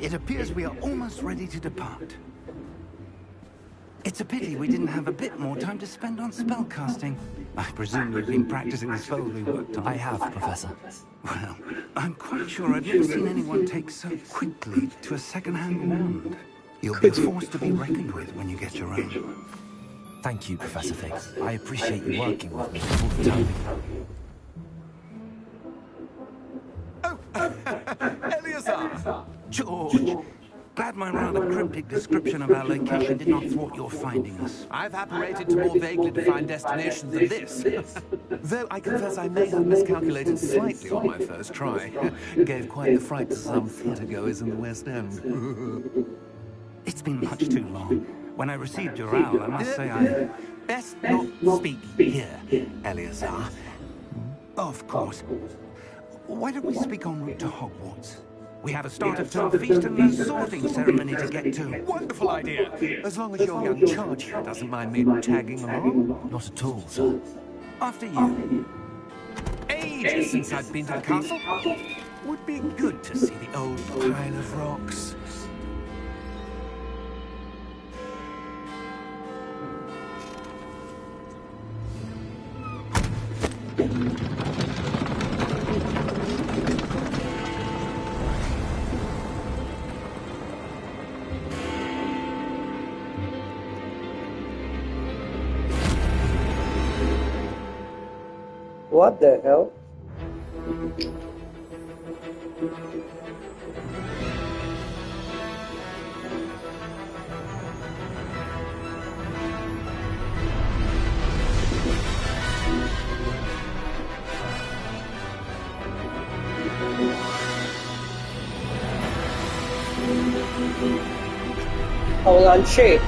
It appears we are almost ready to depart. It's a pity we didn't have a bit more time to spend on spellcasting. I presume you've been practicing the spells we worked on. I have, Professor. Well, I'm quite sure I've never seen anyone take so quickly to a second-hand wand. You'll be a force to be reckoned with when you get your own. Thank you, Professor Fig. I appreciate you working with me all the time. Eleazar! George! Glad my rather cryptic description of our location did not thwart your finding us. I've apparated to more vaguely defined destinations than this. Though I confess I may have miscalculated slightly on my first try. Gave quite the fright to some theatre-goers in the West End. It's been much too long. When I received your owl, I must say I... Best not speak here, Eleazar. Of course. Why don't we speak en route to Hogwarts? We have a start-of-term feast and a sorting ceremony to get to. Wonderful idea! As long as your young charge here doesn't mind me tagging along. Not at all, sir. After you. Ages since I've been to the castle. Would be good to see the old pile of rocks. What the hell? Hold on, shit.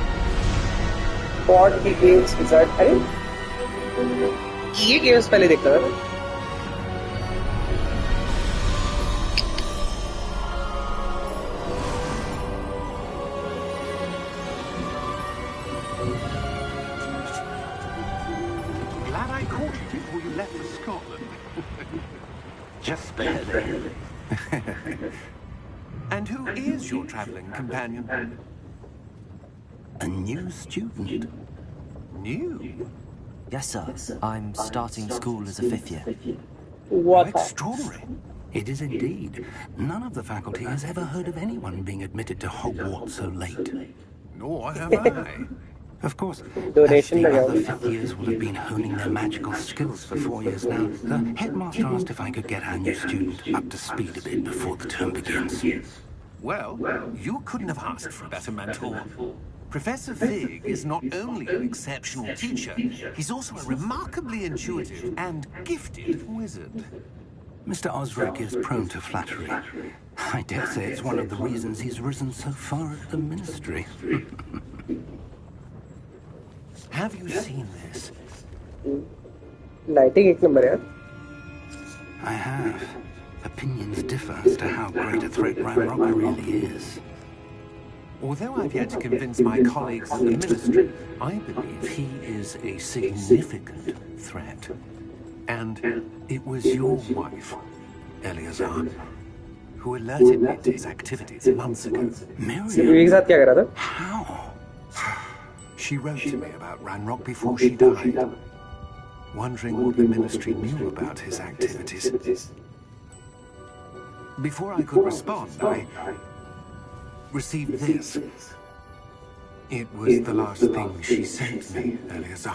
Board games is that? अरे ये games पहले देखता था. Glad I caught you before you left for Scotland. Just barely. And who is your travelling companion? A new student. New? Yes, sir. I'm starting school as a 5th year. What? Extraordinary. It is indeed. None of the faculty has ever heard of anyone being admitted to Hogwarts so late. Nor have I. Of course, Donation as the लगाओ. other 5th years will have been honing their magical skills for 4 years now, the headmaster asked if I could get our new student up to speed a bit before the term begins. Well, you couldn't have asked for a better mentor. Professor Fig is not only an exceptional teacher, he's also a remarkably intuitive and gifted wizard. Mr. Osric is prone to flattery. I dare say it's one of the reasons he's risen so far at the ministry. Have you seen this? Lighting एक number यार. I have. Opinions differ as to how great a threat Ranrock really is. Although I've yet to convince my colleagues in the ministry, I believe he is a significant threat. And it was your wife, Eleazar, who alerted me to his activities months ago. Miriam? एक साथ क्या करा था? How? She wrote to me about Ranrock before she died, wondering what the ministry knew about his activities. Before I could respond, I received this. It was the last thing she sent me, Eleazar.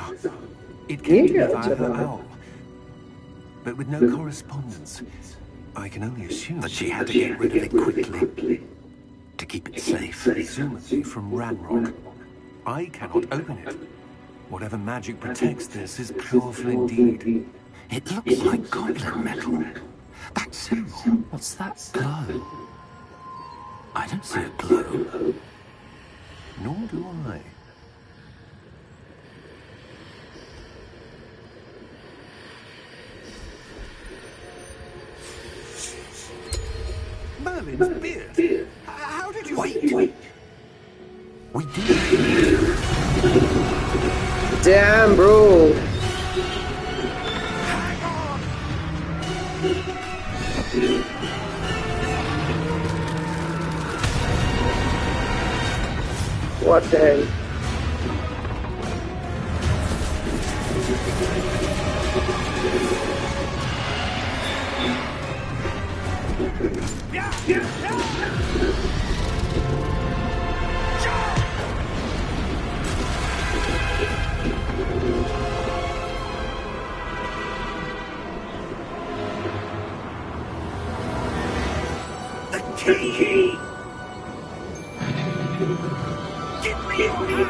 It came to me via her owl, but with no correspondence. I can only assume That she had to get rid of it quickly to keep it safe. presumably from Ranrock. I cannot open it. Whatever magic protects this is powerful indeed. It looks like goblin metal. That symbol. What's that glow? I don't see a glow. Nor do I. Merlin's beard. How did you... Wait. We did. Damn, bro. Hang on! What the hell? The key! Give me your hand!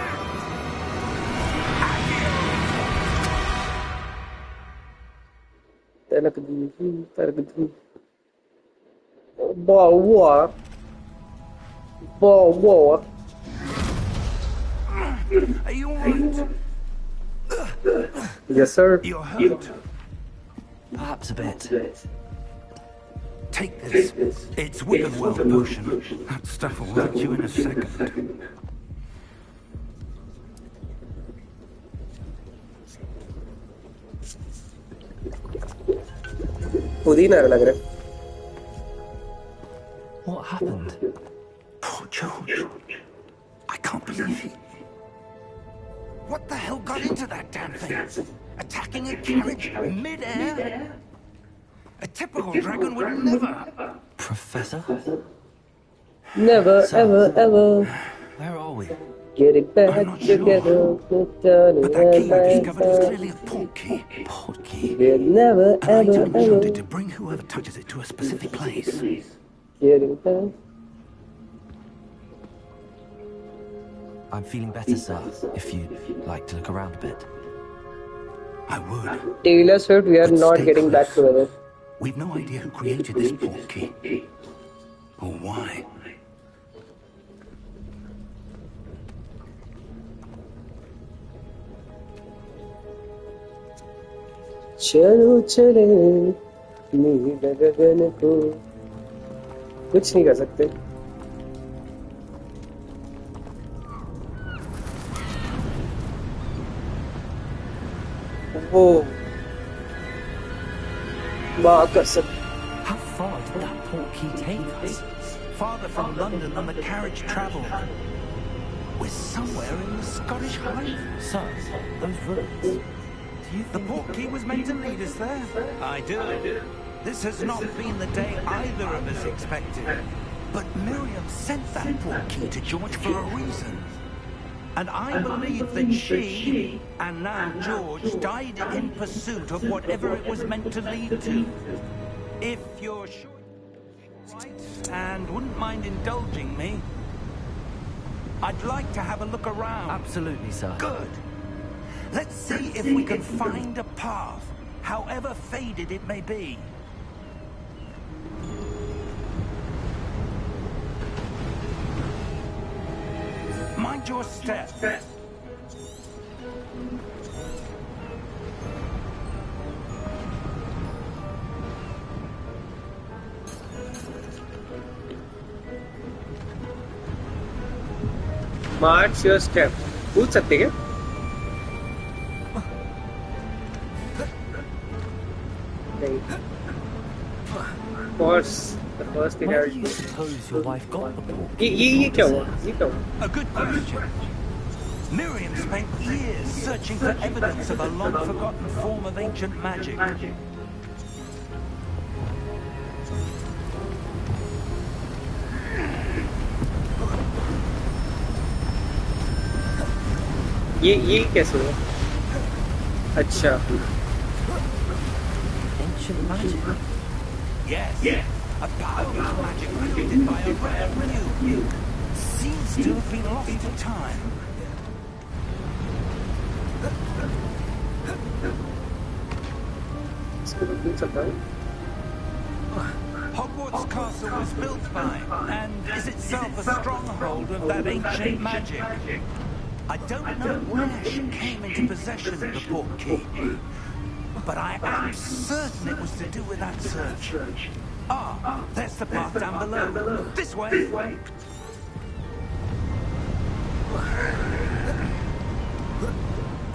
Boa. Are you alright? Yes, sir. You're hurt. Perhaps a bit. Take this. It's Wiggenweld potion. That stuff will hurt you in a second. पुदीना लग रहा है. What happened? Poor George. I can't believe it. What the hell got into that damn thing? Attacking a carriage mid-air? A typical dragon would never. Professor? Never, ever. Where are we? Getting back I'm not sure. together. But that key I discovered was clearly a port key. Port key. We're never, An item ever. enchanted to bring whoever touches it to a specific place. Getting back. I'm feeling better, sir. If you'd like to look around a bit. I would. Taylor Swift, we are But not stay getting back close. together. We've no idea who created this port key. Or why. चलो चले नील गगन को कुछ नहीं कर सकते. वो माँ कसम. How far did that port key take us? Farther from London than the carriage travelled. We're somewhere in the Scottish Highlands. Sir, those ruins. Do you The think... port key was meant to lead us there. I do. This has not been the day either of us expected. But Miriam sent that port key to George for a reason. And I believe that she, and now George, died in pursuit of whatever it was meant to lead to. If you're sure you're right, and wouldn't mind indulging me, I'd like to have a look around. Absolutely, sir. Good. Let's see if we can find a path, however faded it may be. Mind your step. March your step. पूछ सकते क्या? नहीं. Course, the first thing I Where do you suppose your wife got the port key? ये क्या हुआ? ये क्या हुआ? A good question. Miriam spent years searching for evidence of a long-forgotten form of ancient magic. ये कैसे हुआ? अच्छा. Ancient magic. Yes. A powerful magic created by a rare new. Seems to have been lost to time. इसको तो पूछ सकता है. Hogwarts Castle was built by, and is itself a stronghold of that ancient magic. I don't know where she came into possession of the port key, but I am certain it was to do with that search. Ah, there's the path down below. This way.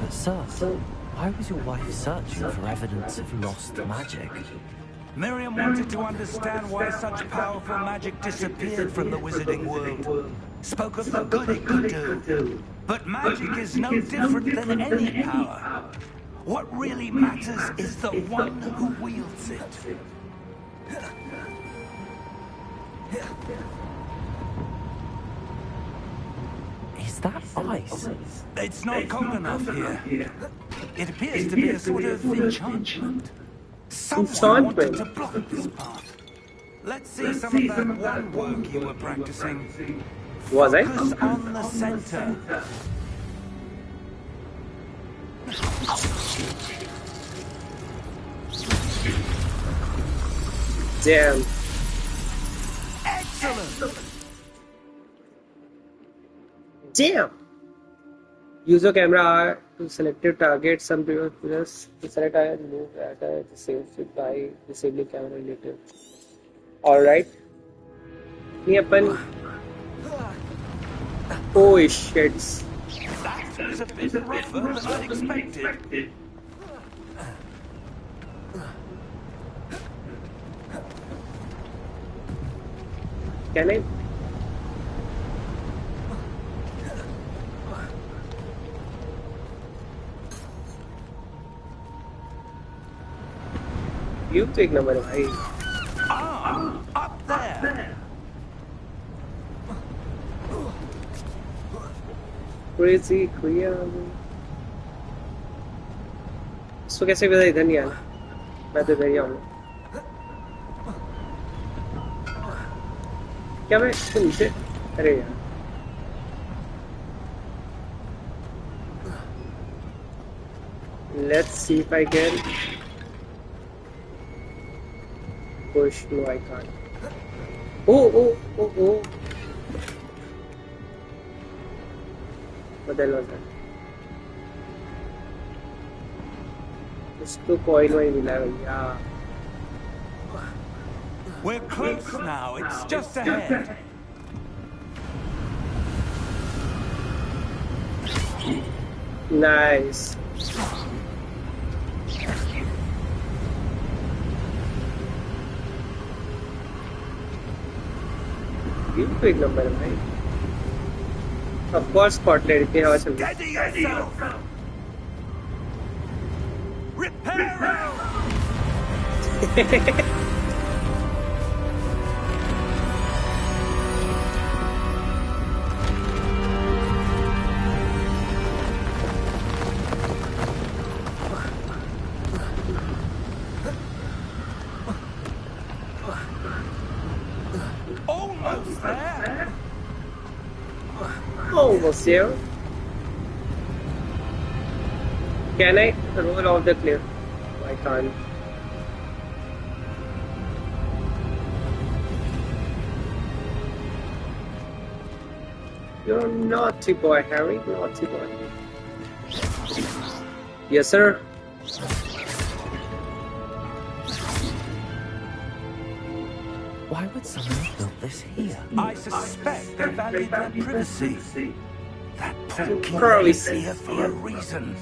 But sir, why was your wife searching for evidence of lost magic? Miriam wanted to understand why such powerful magic disappeared from the wizarding world. spoke of the good it could do. But magic is no different than any power. What really matters is the one who wields it. Is that ice? It's not cold enough here. It appears to be a sort of enchantment. Someone wanted to block this path. Let's see some of that one work you were practicing. Was I? Focus on the center. Damn. Excellent! Damn! Use your camera to select your target. Some people just to select and move at the same speed by disabling camera later. Alright. Me upon. Oh shit. That was a bit rougher than I expected. Can I? You take number भाई. Ah, up there. Crazy Korea. इसको कैसे पता इधर नहीं आना? मैं तो इधर ही आऊँगा. क्या मैं इसको नीचे? अरे यार. Let's see if I can push. No, I can't. Oh. What the hell was that? उसको coin वही मिला है भैया. We're close now. It's just ahead. Nice. You big number, right? Of course, spotlight. इतनी हवा चल रही है. Steady yourself. Repair! Almost there. Almost there. Can I roll off the cliff? I can't. You're a naughty boy, Harry. Naughty boy. Yes, sir. Why would someone have built this here? I suspect they valued their privacy. That porky Probably. is here for a reason.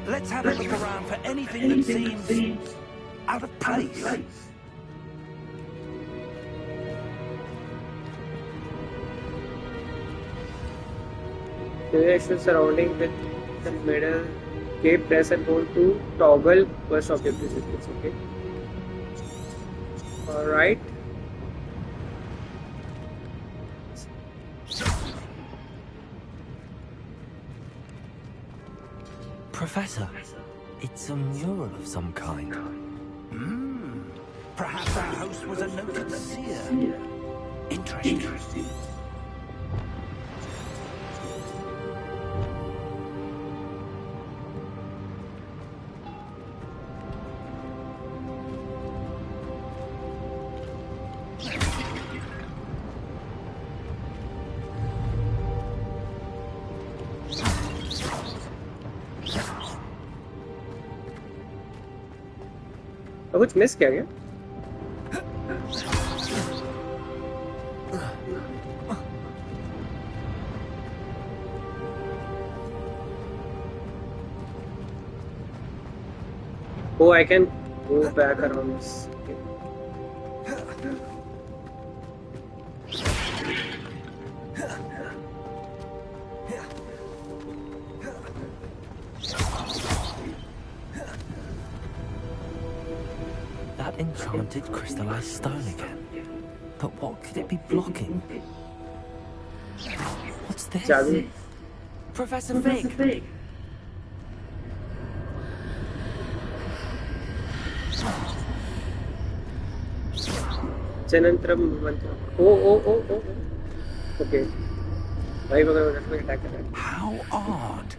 Let's have a look around for anything that seems out of place. Direction surrounding with the middle. Okay, press and hold to toggle first objective sequence. Okay. Alright. Professor, it's a mural of some kind. Perhaps our host was a noted seer. Interesting. तो कुछ miss किया क्या? Oh, I can move back around this. Okay. Enchanted crystallized stone again. But what could it be blocking? What's this? जादू Professor Fig! जनंतरम मंत्र ओ okay भाई मगर attack कर रहा है How odd.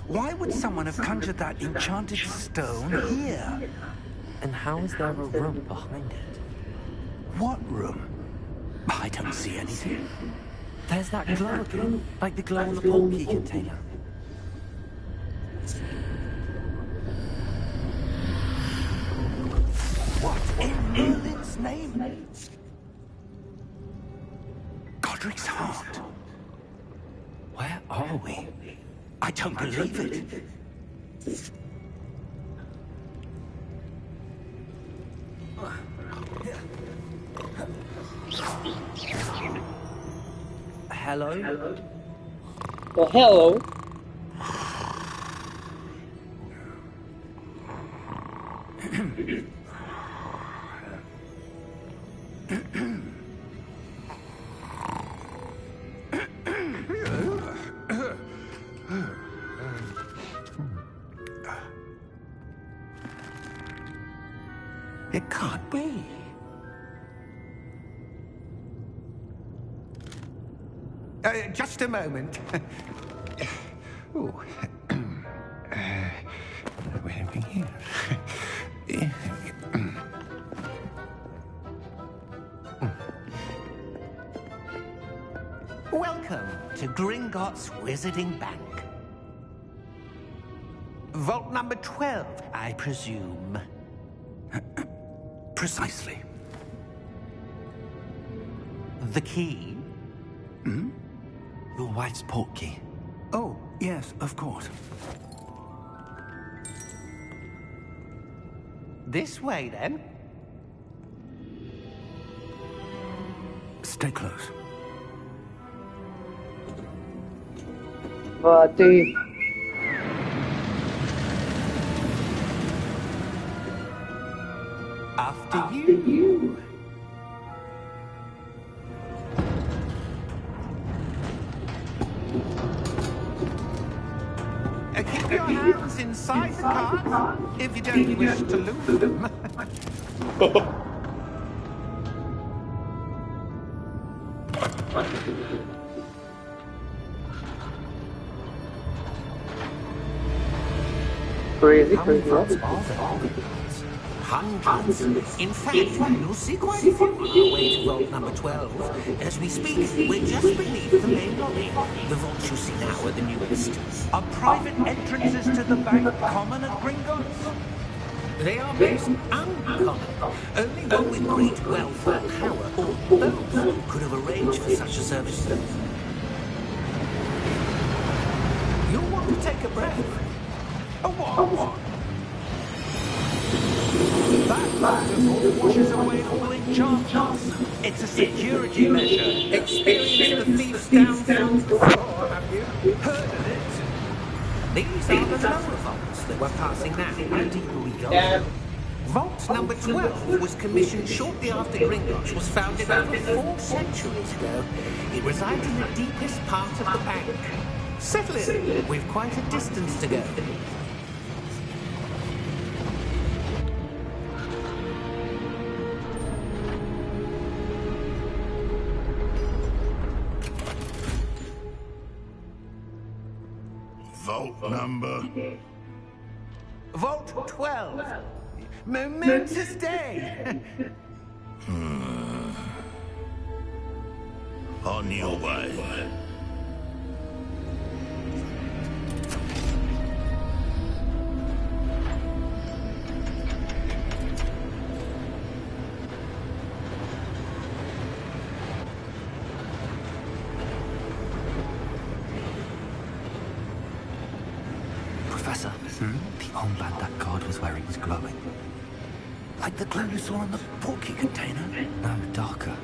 Why would someone have conjured that enchanted stone here? And how is there a room behind it? What room? I don't see anything. There's that glow again, like the glow on the portkey container. What in Merlin's name? Godric's heart. Where are we? I don't believe it. Hello? oh hello It can't be. Just a moment. Oh. Where are we here? Welcome to Gringotts Wizarding Bank. Vault number 12, I presume. Precisely. The key? Hmm? Your wife's portkey. Oh, yes, of course. This way, then. Stay close. बातें After you. Keep your hands inside the cart if you don't wish to lose them. crazy How many crazy vaults are there? Hundreds. In fact, you'll see quite a few on our way to vault number 12. As we speak, we're just beneath the main lobby. The vaults you see now are the newest. Are private entrances to the bank common at Gringotts? They are most uncommon. Only one with great wealth or power, or both, could have arranged for such a service. You'll want to take a breath. A what? That waterfall washes away all enchantments. It's a security measure. Experienced the thief's downfall before, have you? Heard of it? These are the lower vaults that we're passing now. How deep will we go? Vault number 12 was commissioned shortly after Gringotts was founded over 4 centuries ago. It resides in the deepest part of the bank. Settle in. We've quite a distance to go. Vault number. Vault 12. Momentous day. On your way. Professor, the armband that guard was wearing was glowing. Like the glow you saw on the portkey container? No, darker.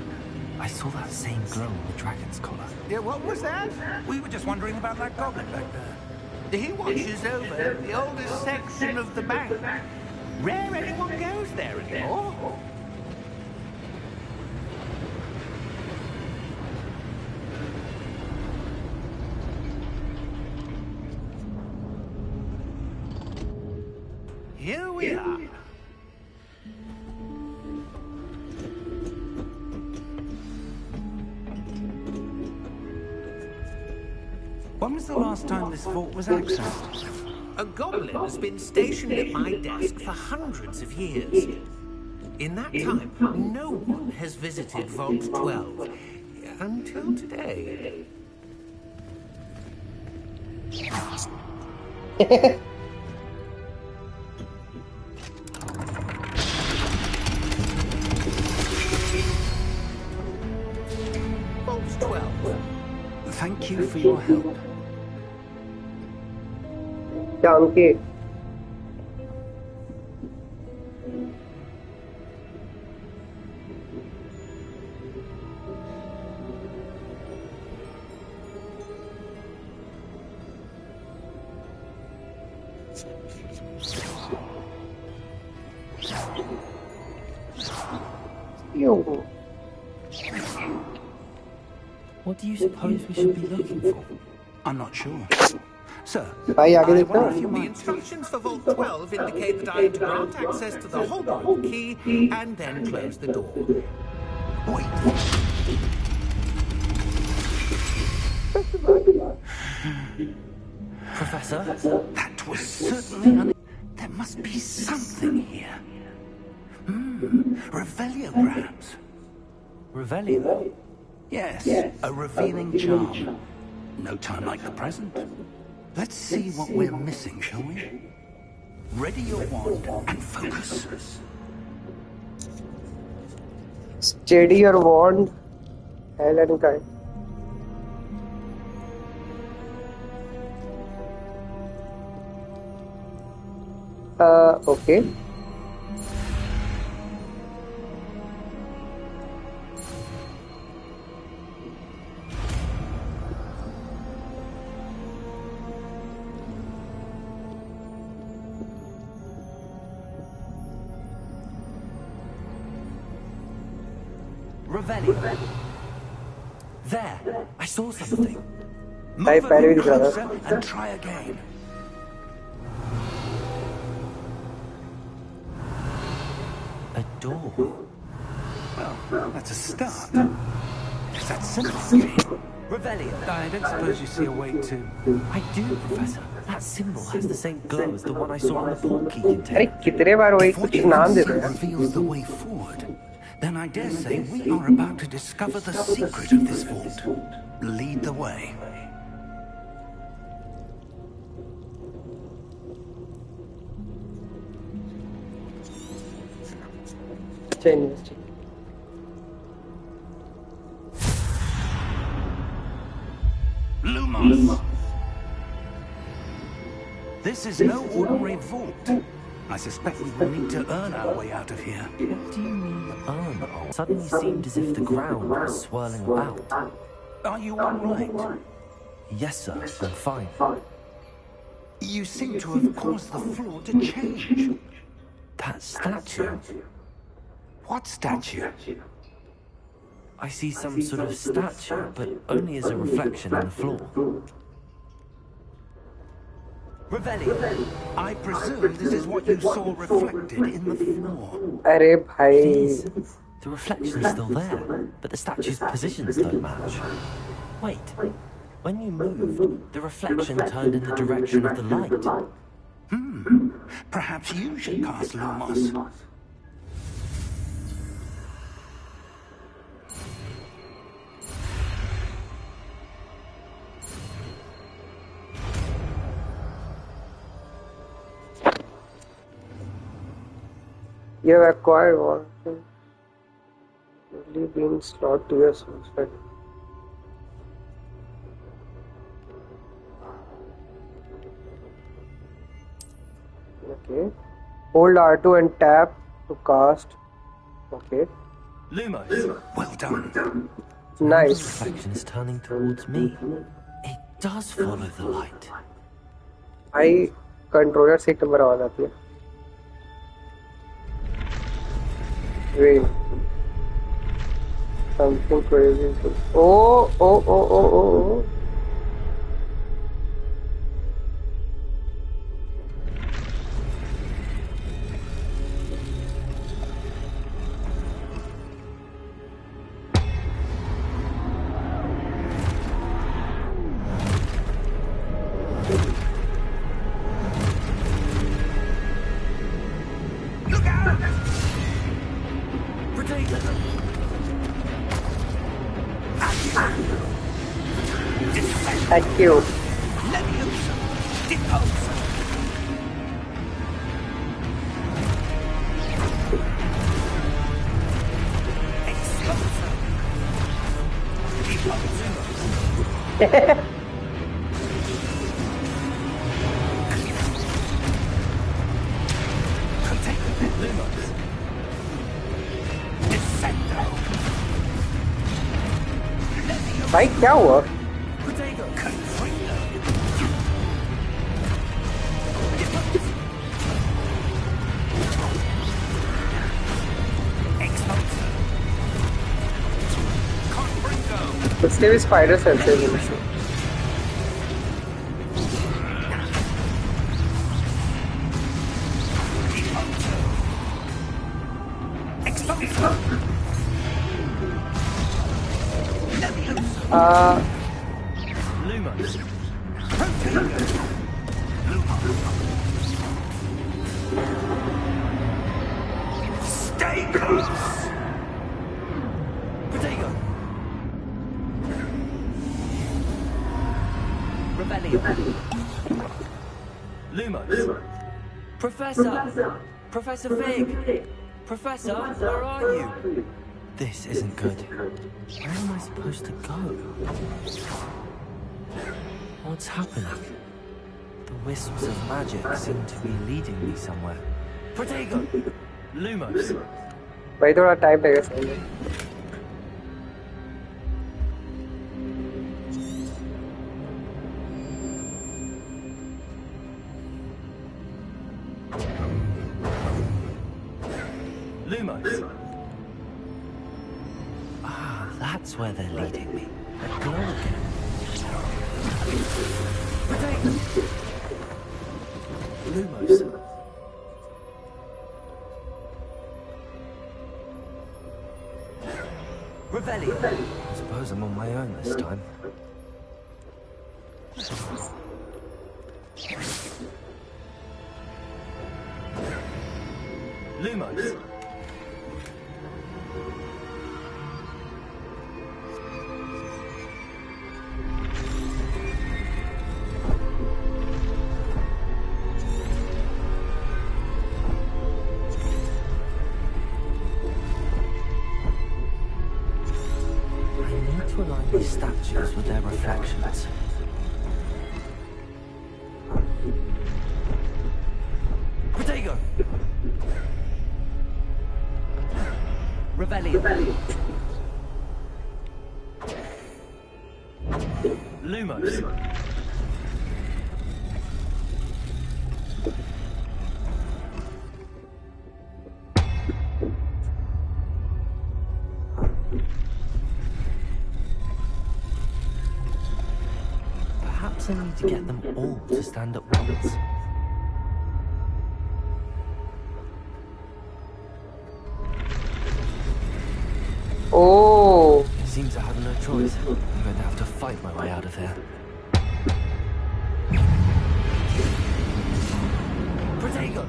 I saw that same glow on the dragon's collar. Yeah, what was that? We were just wondering about that goblin back there. He watches over the oldest section of the bank. Rare anyone goes there anymore. Here we are. When was the last time this vault was accessed? A goblin has been stationed at my desk for hundreds of years. In that time, no one has visited Vault 12 until today. Vault 12. Thank you for your help. Donkey. Yo. What do you suppose we should be looking for? I'm not sure. Sir, भाई आगे I देखना wonder if you The might... instructions for Vault 12 indicate that I am to grant access to the holder of the key and then close the door. Wait. Professor? That was certainly There must be something here. Revelio-grams. Revelio? Yes, a revealing charm. No time like the present. Let's see what we're missing, shall we? Ready your wand and focus. Steady your wand. Hell and kind. Okay. Revelio. There, I saw something. Move Type a parry bit with the closer and try again. A door. Well, that's a start. Is that simple? Revelio. I don't suppose you see a way to... I do, Professor. That symbol has the same glow as the one I saw on the portkey अरे container. कितने बार वही If what कुछ you नाम can they see दो यार. reveals the way forward, then I dare say we are about to discover the secret of this vault. Lead the way. अच्छा investigate. Lumos! This is no ordinary vault. I suspect we will need to earn our way out of here. What do you mean, earn? It suddenly seemed as if the ground was swirling about. Are you all right? Yes, sir, I'm fine. You seem to have caused the floor to change. That statue. What statue? I see some sort of statue, but only as a reflection in the floor. Revelio. I presume this is what you saw reflected in the floor. अरे It भाई. is. The reflection's still there, but the statue's positions don't match. Wait. When you moved, the reflection turned in the direction of the light. Perhaps you should cast Lumos. You have acquired one. Only being slot to your source. Right? Okay. Hold R2 and tap to cast. Okay. Lumos. Well done. The Nice. reflection is turning towards me. It does follow the light. I controller से एक number आवाज आती है. Wait. Something crazy. Oh. Look out! Protect them! Thank you. Leviosa! Deposa! Exposa! Deposa! Lumos! Descendo! भाई क्या हुआ? Protego! Confringo! Exposa! Confringo! उसके भी स्पाइडर सेंसेस हैं. Exposa! Leviosa! Lumos! Protego! Stay close! Protego! Rebellion! Lumos! Professor! Professor Fig! Professor, where are you? This isn't good. Where am I supposed to go? What's happening? The wisps of magic seem to be leading me somewhere. Protego! Lumos! भाई थोड़ा time लगेगा समझने. Lumos! Ah, that's where they're leading me. A glow again. Protego! Lumos. Rebellion! I suppose I'm on my own this time. Lumos! I need to align these statues with their reflections. Protego! Rebellion! Lumos! Perhaps I need to get them all to stand at once. Oh, It seems I have no choice. I'm going to have to fight my way out of here. Protego!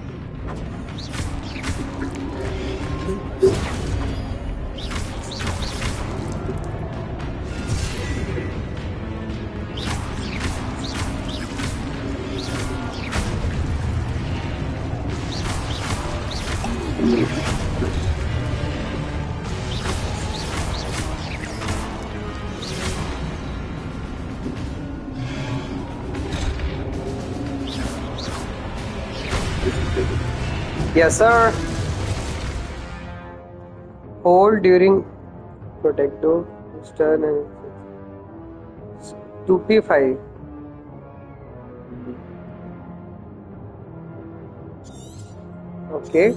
yes sir. Hold during protecto, stun and 2p5. Okay.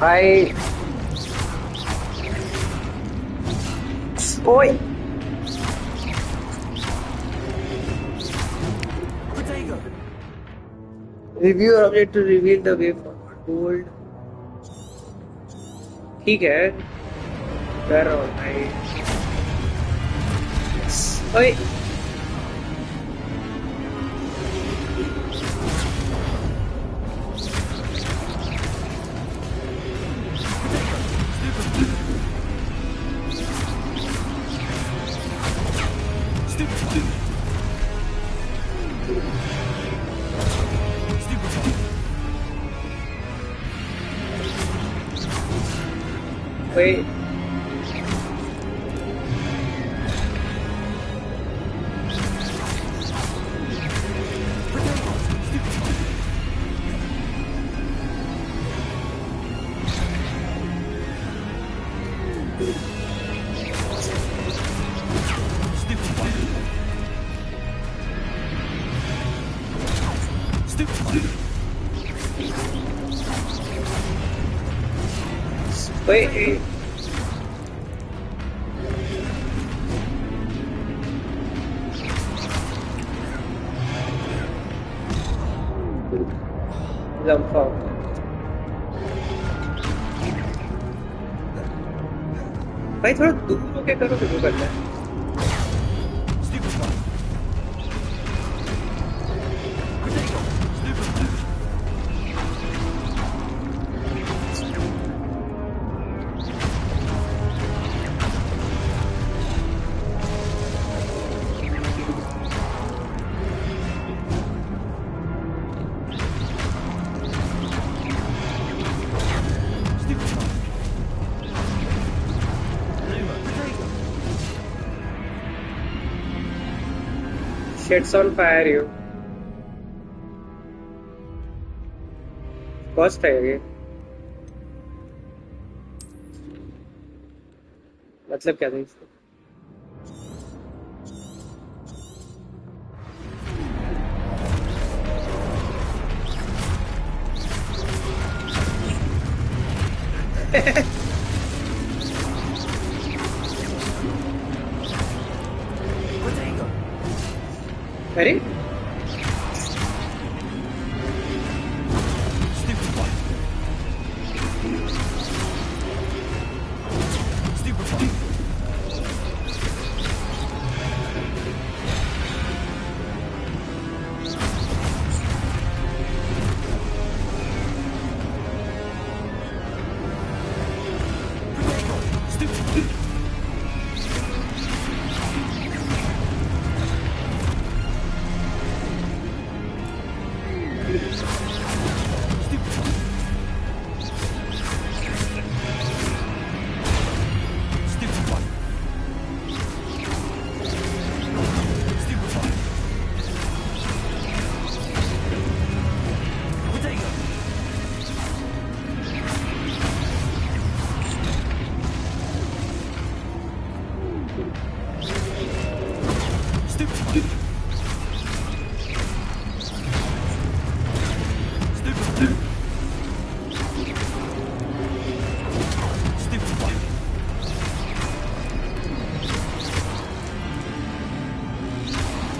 भाई ओए review or update to reveal the way forward gold ठीक है कर रहा हूँ भाई ओए Wait. Wait. Jump out. भाई थोड़ा दूर होके करो तो करना है Shit's on fire, you. Cost है ये मतलब क्या था इसका अरे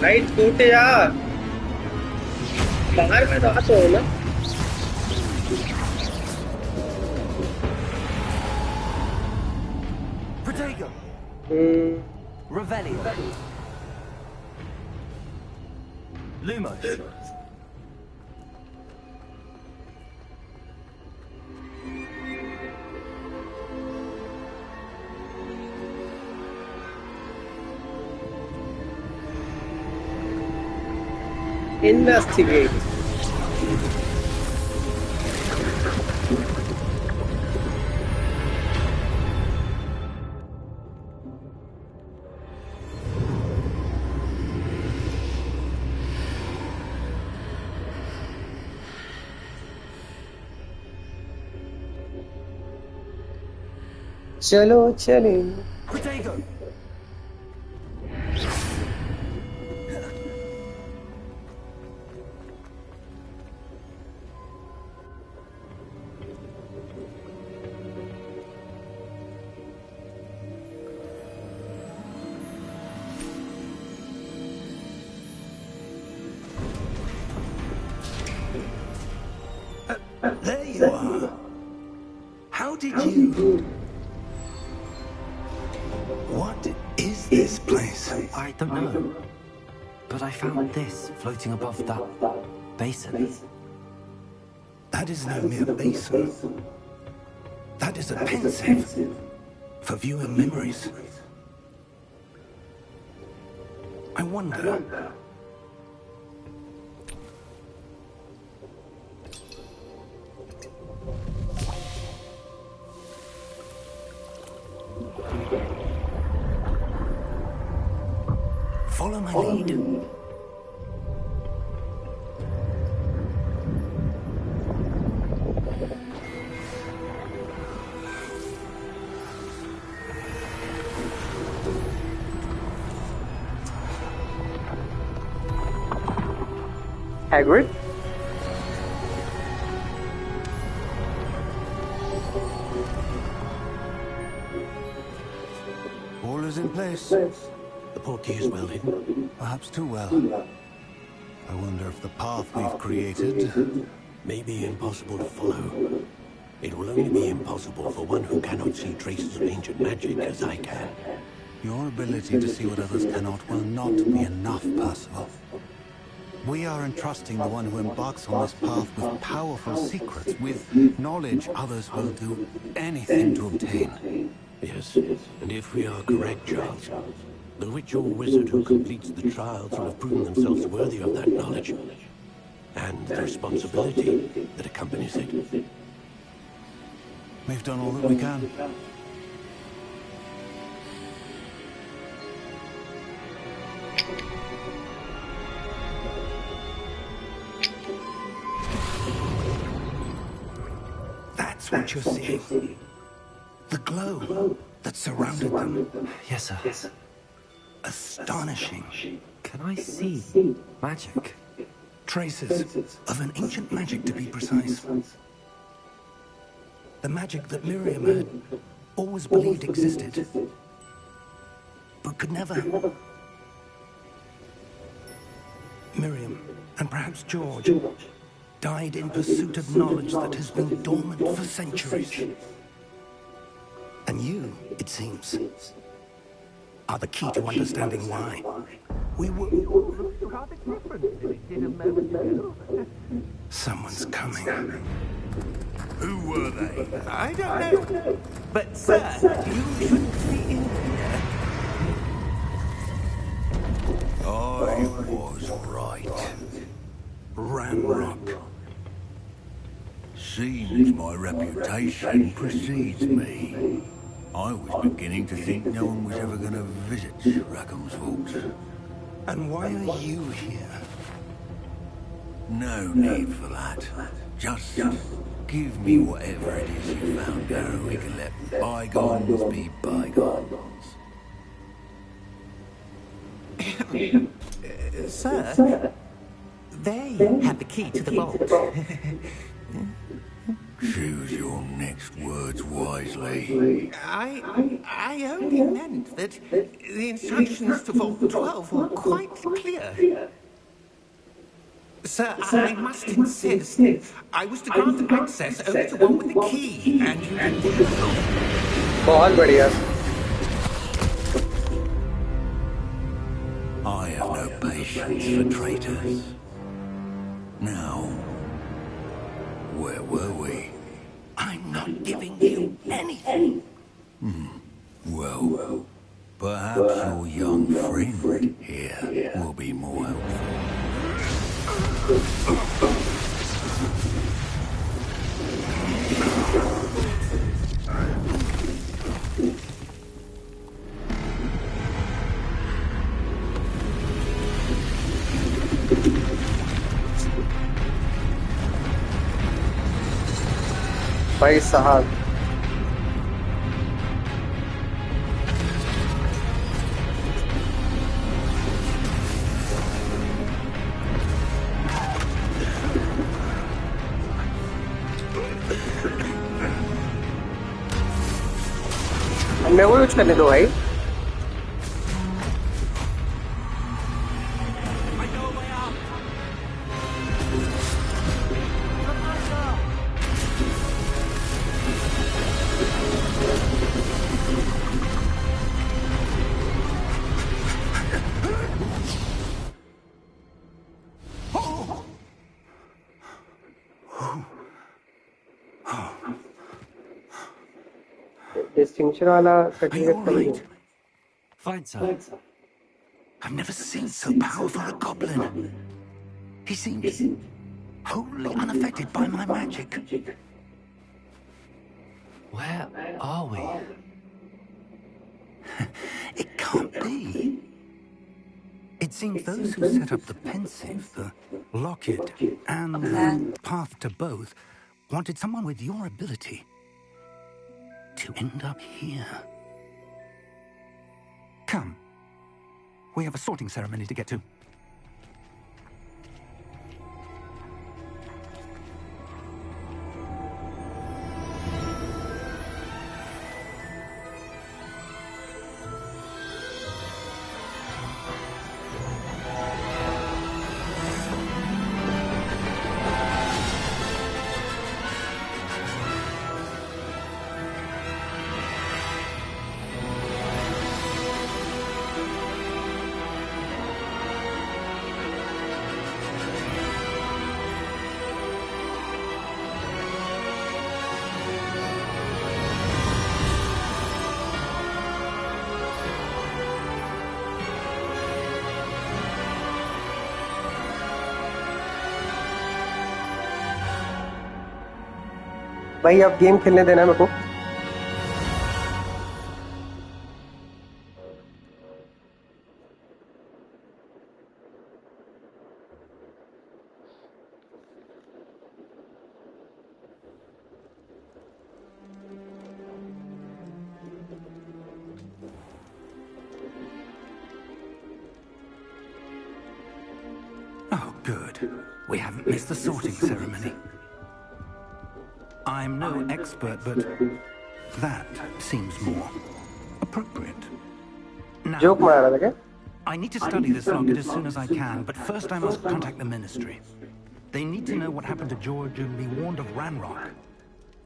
भाई टूट जा बाहर में तो आ तो ना Protego. Revelio. Lumos. investigate चलो चले Protego. There you are. How did you... What is this place? I don't know. But I found this floating above that basin. That is no mere basin. That is a pensive for viewing memories. I wonder... Follow my lead. Hagrid? All is in place. The portkey is well hidden. Perhaps too well. I wonder if the path we've created... May be impossible to follow. It will only be impossible for one who cannot see traces of ancient magic as I can. Your ability to see what others cannot will not be enough, Percival. We are entrusting the one who embarks on this path with powerful secrets, with knowledge others will do anything to obtain. Yes, and if we are correct, Charles, the witch or wizard who completes the trials will have proven themselves worthy of that knowledge and the responsibility that accompanies it. We've done all that we can. That's what you're seeing. The glow that surrounded them. Yes, sir. Astonishing. Can I see magic? Traces of an ancient magic, to be precise. The magic that Miriam had always believed existed, but could never. Miriam, and perhaps George, died in pursuit of knowledge that has been dormant for centuries. And you, it seems, are the key to understanding why. We were rather different than it did a moment ago. Someone's coming. Who were they? I don't know. But, sir, you shouldn't be in here. I was right. Ramrock. Seems my reputation precedes me. I was beginning to think no one was ever going to visit Rackham's Vault. And why are you here? No need for that. Just give me whatever it is you found there and we can let bygones be bygones. Sir, they have the key to the vault. Choose your next words wisely. I only meant that the instructions to Vault 12 were quite clear. Sir, I must insist. I was to grant access only to one with the key, and you... बहुत बढ़िया. I have no patience for traitors. Now, where were we? I'm not giving you anything. Well, perhaps your young friend here will be more helpful. भाई साहब. मैं वो use करने दो भाई. distinction वाला Are you certificate all का right? Fine, sir. I've never seen so powerful a goblin. He seems wholly unaffected by my magic. Where are we? It can't be. It seems those who set up the pensive, the locket, and the path to both wanted someone with your ability to end up here. Come. We have a sorting ceremony to get to. भाई अब game खेलने देना मेरे को Oh, good. We haven't missed the sorting ceremony. I'm no expert, but that seems more appropriate. Now, joke मार रहा था क्या I need to study this locket as soon as I can, but first I must contact the Ministry. They need to know what happened to George and be warned of Ranrock.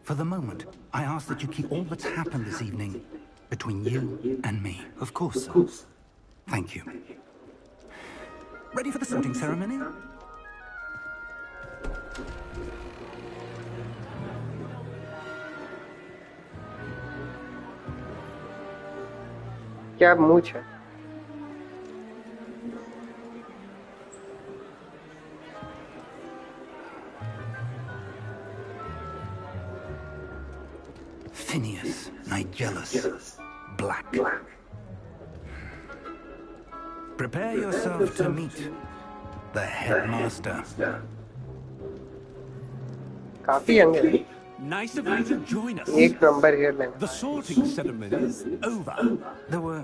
For the moment, I ask that you keep all that's happened this evening between you and me. Of course, sir. Thank you. Ready for the sorting ceremony? क्या मूछ है Phineas, Nigellus, Black. Prepare yourself to meet the headmaster. काफी young है Nice of you to join us. एक number here लेना The sorting ceremony is over. There were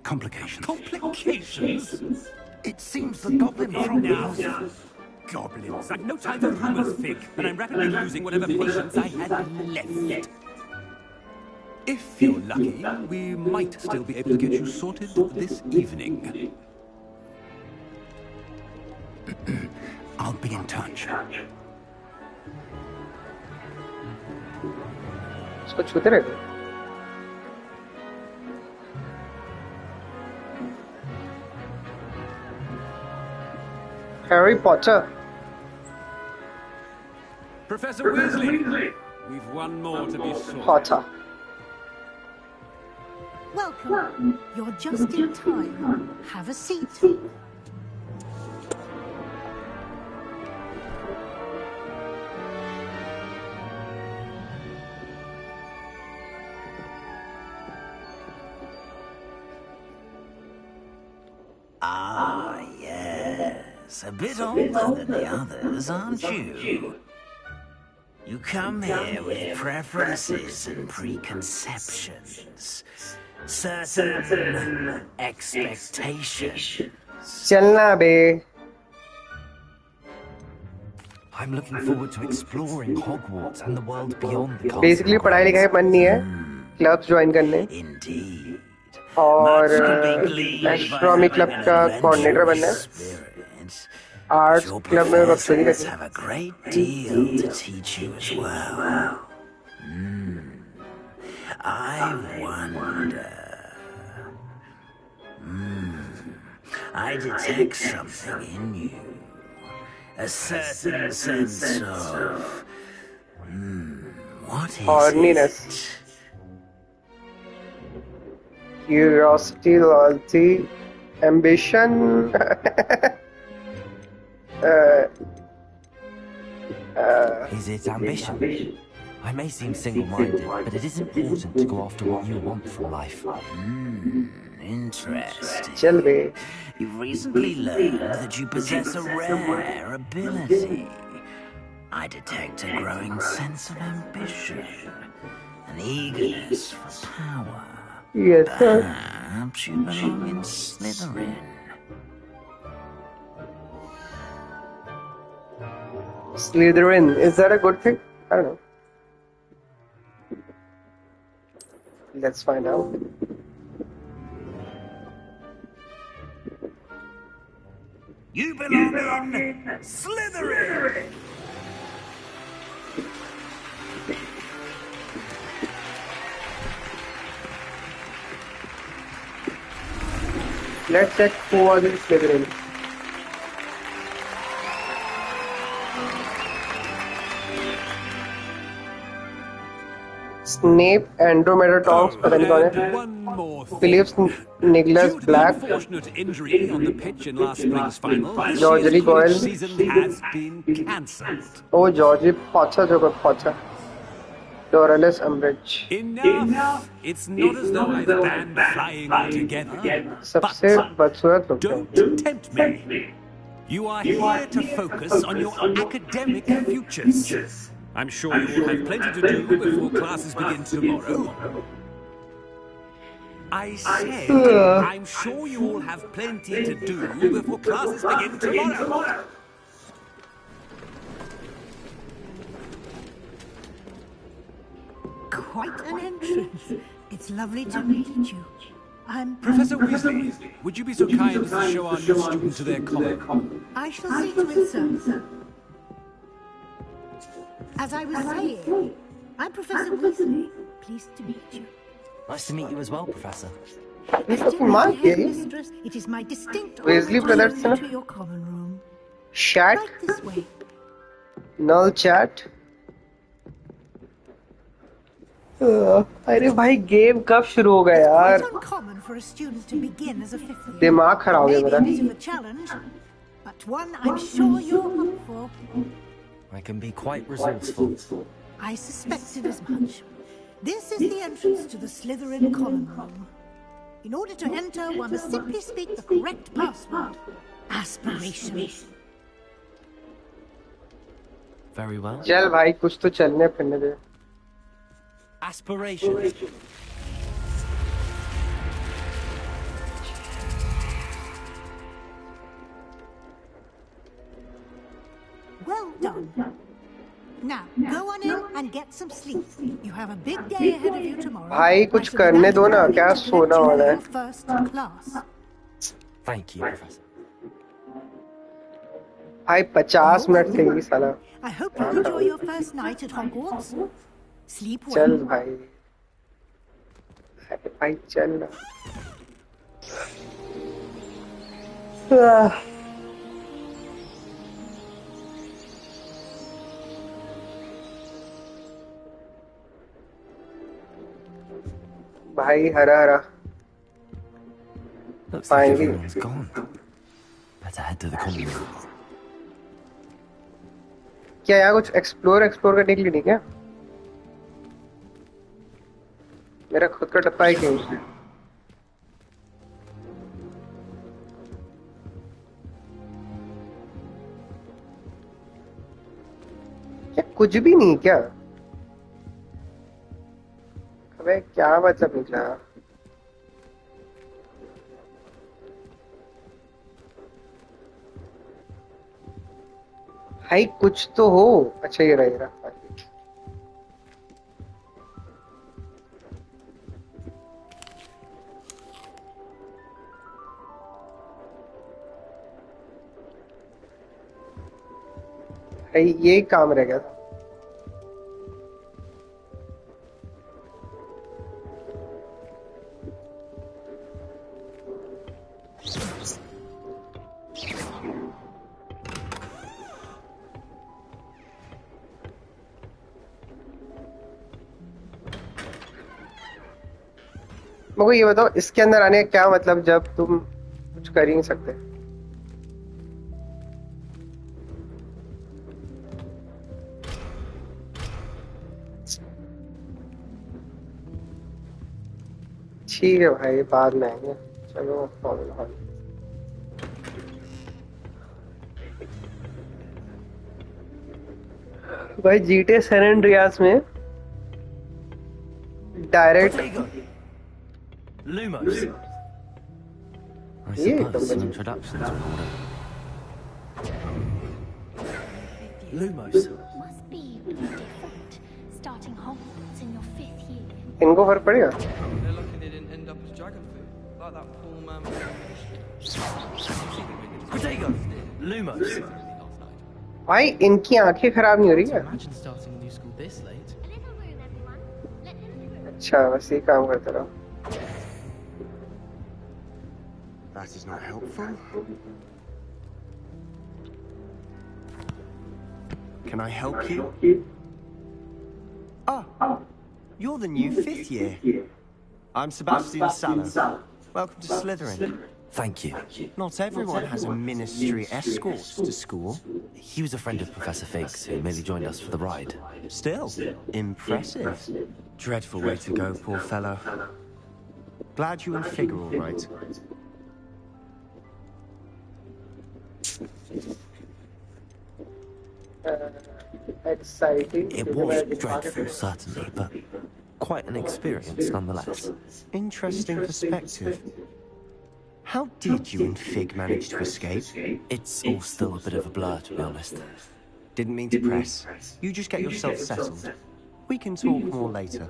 complications. Complications? It seems the goblin Enough. problem. Goblins. I've no time for rumors, Fig, and I'm rapidly losing whatever patience I had left. If you're lucky, we might still be able to get you sorted this evening. I'll be in touch. उसको छूते रहते Harry Potter Professor Weasley, we've one more to be sorted. Potter Welcome. You're just in time. Have a seat. Ah, yes. A bit older than the others, aren't you? You come here with preferences and preconceptions. Certain expectations. चलना बे I'm looking forward to exploring Hogwarts and the world beyond the castle. Basically पढ़ाई लिखाई मन नहीं है clubs join करने Indeed. और Much to be gleaned by astronomy club having का an coordinator बनना है experience. आर्ट्स Your क्लब में बकचोदी professors करनी have a great deal to teach you as well. I wonder. I detect something in you. A certain sense of. What is Horniness. it? Curiosity, loyalty, ambition. Is it ambition? I may seem single-minded, but it is important to go after what you want from life. Interesting. Chal be. You've recently learned that you possess a rare ability. I detect a growing sense of ambition, an eagerness for power. Yes, sir. Perhaps you belong in Slytherin. Slytherin. Is that a good thing? I don't know. Let's find out. You belong in Slytherin. Let's check who was in Slytherin. Snape, Andromeda Tonks, पता नहीं कौन है. One more thing. Phillips, Nicholas Due to Black, the unfortunate injury on the pitch in last spring's final, this Georgie year's college Goyle. season has been cancelled. oh Georgie, पहुंचा जो कोई पहुंचा. Dorales Umbridge. Enough! It's not as though I've banned flying altogether. सबसे बदसूरत लोग थे. Don't tempt me. You are here to focus on your academic futures. I'm sure you will have plenty to do before classes begin tomorrow. I said, I'm sure you will have plenty to do before classes begin tomorrow. Quite an entrance. It's lovely to meet you. I'm Professor Weasley, would you be so kind as to show our new student to their common? I shall see to it, sir. As I was saying, I'm Professor Weasley. Pleased to meet you. Nice to meet you as well, Professor. मार के Mistress, it is my distinct Weasley honor brothers to हैं. enter your common room. Chat, Right this way. null chat. अरे भाई game कब शुरू हो गया यार. Quite uncommon for a student to begin as a fifth year. दिमाग खराब हो गया Maybe a मेरा. bit of a challenge, but one I'm sure you're up for. I can be quite resourceful. I suspected as much. This is the entrance to the Slytherin common room. In order to enter, one must simply speak the correct password. Aspiration. Very well. चल भाई कुछ तो चलने फिरने दे. Aspiration. Well done. Now, go on in and get some sleep. You have a big day ahead of you tomorrow. भाई कुछ करने दो ना, क्या सोना वाला है. First class. Thank you, Professor. भाई 50 मिनट थे ये साला. I hope you enjoy your first night at Hogwarts. Sleep well. चल भाई. अरे भाई चल ना. भाई हरा हरा. Looks like Finally. everyone's gone. Better head to the common room. क्या यहाँ कुछ एक्सप्लोर करने के लिए नहीं क्या? मेरा खुद का टप्पा है क्यों? क्या कुछ भी नहीं क्या? अबे क्या मतलब निकला? भाई कुछ तो हो. अच्छा ये रहा. भाई ये काम रह गया था. मेरे को ये बताओ इसके अंदर आने का क्या मतलब जब तुम कुछ कर ही नहीं सकते? ठीक है भाई बाद में आएंगे। चलो भाई जीटे सैन एंड्रियास में direct Lumos. I Yeah, suppose some company. introductions will order. Lumos. Must be different. Starting Hogwarts in your 5th year. इनको फर्क पड़ेगा? They're lucky they didn't end up as dragon food, like that poor man with Protego. Lumos. भाई इनकी आंखें खराब नहीं हो रही क्या? Imagine starting a new school this late. A little room, everyone. Let him through. अच्छा बस ये काम करते रहो। That is not helpful. Can I help you? Ah, you're the new 5th year. I'm Sebastian Sallow. Welcome to Slytherin. Thank you. Not everyone has a ministry escort to school. He was a friend of Professor Fig's who merely joined us for the ride. Still, impressive. Dreadful way to go, poor fellow. Glad you and Fig are all right. Exciting. It was dreadful, certainly, but quite an experience nonetheless. Interesting perspective. How did you and Fig manage to escape? It's all still a bit of a blur, to be honest. Didn't mean to press. You just get yourself settled. We can talk more later.